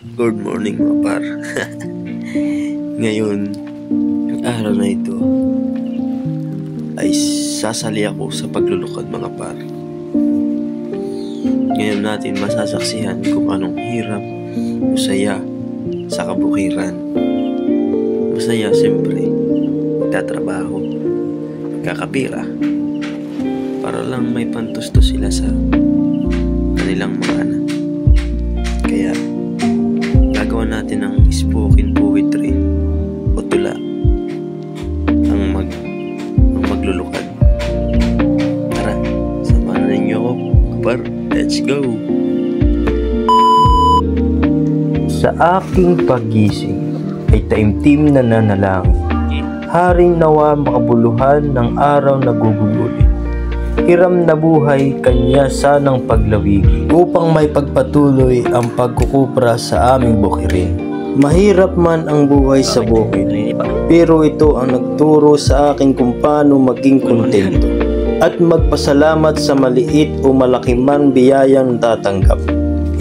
Good morning mga par. Ngayon, ang araw na ito ay sasali ako sa paglulukad mga par. Ngayon natin masasaksihan kung anong hirap o saya sa kabukiran. Masaya siyempre, magtatrabaho, magkakapira, para lang may pantustos sila sa kanilang mga anak. Kaya gagawa natin ng spoken poetry o tula ang maglulukad. Tara, samahan ninyo ako, kapar. Let's go! Sa aking pagising ay taimtim na nanalangin. Haring nawa makabuluhan ng araw na gugugulit. Hiram na buhay kanya sanang paglawigin upang may pagpatuloy ang pagkukupra sa aming bukirin. Mahirap man ang buhay sa bukid, pero ito ang nagturo sa akin kung paano maging kontento at magpasalamat sa maliit o malaki man biyayang tatanggap.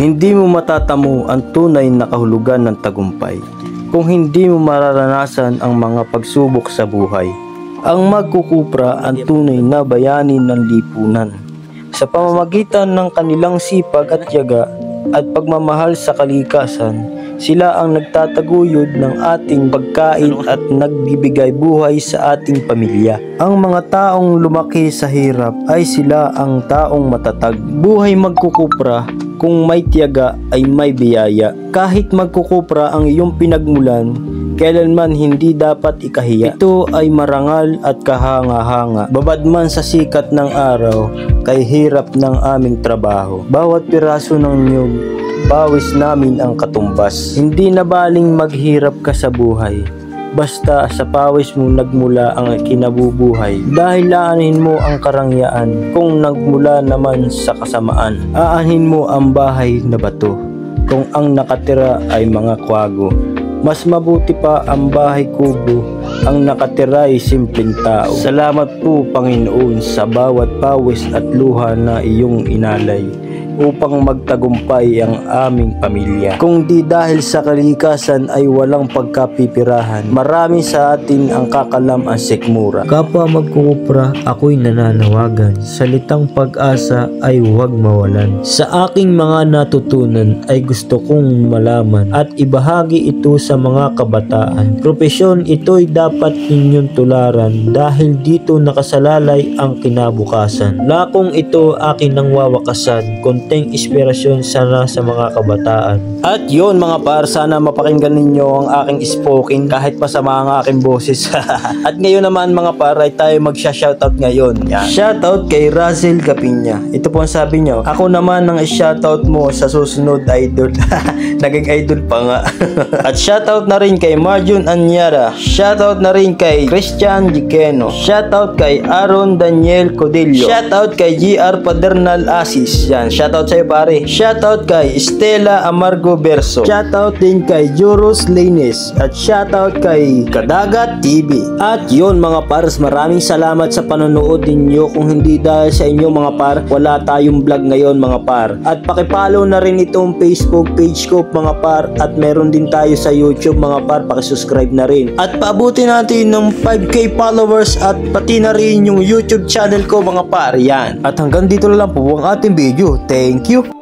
Hindi mo matatamo ang tunay na kahulugan ng tagumpay kung hindi mo mararanasan ang mga pagsubok sa buhay. Ang magkukupra ang tunay na bayani ng lipunan sa pamamagitan ng kanilang sipag at tiyaga at pagmamahal sa kalikasan. Sila ang nagtataguyod ng ating pagkain at nagbibigay buhay sa ating pamilya. Ang mga taong lumaki sa hirap ay sila ang taong matatag. Buhay magkukupra, kung may tiyaga ay may biyaya. Kahit magkukupra ang iyong pinagmulan, kailanman hindi dapat ikahiya. Ito ay marangal at kahanga-hanga. Babad man sa sikat ng araw, kay hirap ng aming trabaho. Bawat piraso ng niyog, bawis namin ang katumbas. Hindi na baling maghirap ka sa buhay, basta sa pawis mo nagmula ang kinabubuhay. Dahil aanhin mo ang karangyaan, kung nagmula naman sa kasamaan. Aanhin mo ang bahay na bato, kung ang nakatira ay mga kwago. Mas mabuti pa ang bahay kubo, ang nakatira ay simpleng tao. Salamat po Panginoon sa bawat pawis at luha na iyong inalay upang magtagumpay ang aming pamilya. Kung di dahil sa kalikasan ay walang pagkapipirahan, marami sa atin ang kakalam ang sikmura. Kapwa magkukupra, ako'y nananawagan. Salitang pag-asa ay huwag mawalan. Sa aking mga natutunan ay gusto kong malaman at ibahagi ito sa mga kabataan. Propesyon ito'y dapat ninyong tularan dahil dito nakasalalay ang kinabukasan. Lakong ito akin nang wawakasan, konting inspirasyon sana sa mga kabataan. At yun mga par, sana mapakinggan ninyo ang aking spoken kahit masama ang aking boses. At ngayon naman mga par ay tayo magsha-shoutout ngayon. Yan. Shoutout kay Russell Capinya. Ito po ang sabi niyo, ako naman ang shoutout mo sa susunod idol. Naging idol pa nga. At shoutout na rin kay Marjun Anyara. Shoutout na rin kay Christian Gikeno. Shoutout kay Aaron Daniel Codillo. Shoutout kay GR Padernal Asis. Yan, shoutout sa'yo pare. Shoutout kay Stella Amargo Verso. Shoutout din kay Joros Lanes. At shoutout kay Kadagat TV. At yun mga pars, maraming salamat sa panonood ninyo. Kung hindi dahil sa inyo mga par, wala tayong vlog ngayon mga par. At pakipollow na rin itong Facebook page ko mga par. At meron din tayo sa YouTube mga par, pakisubscribe na rin. At paabutin natin ng 5k followers at pati na rin yung YouTube channel ko mga par. Yan. At hanggang dito na lang po ang ating video. Thank you.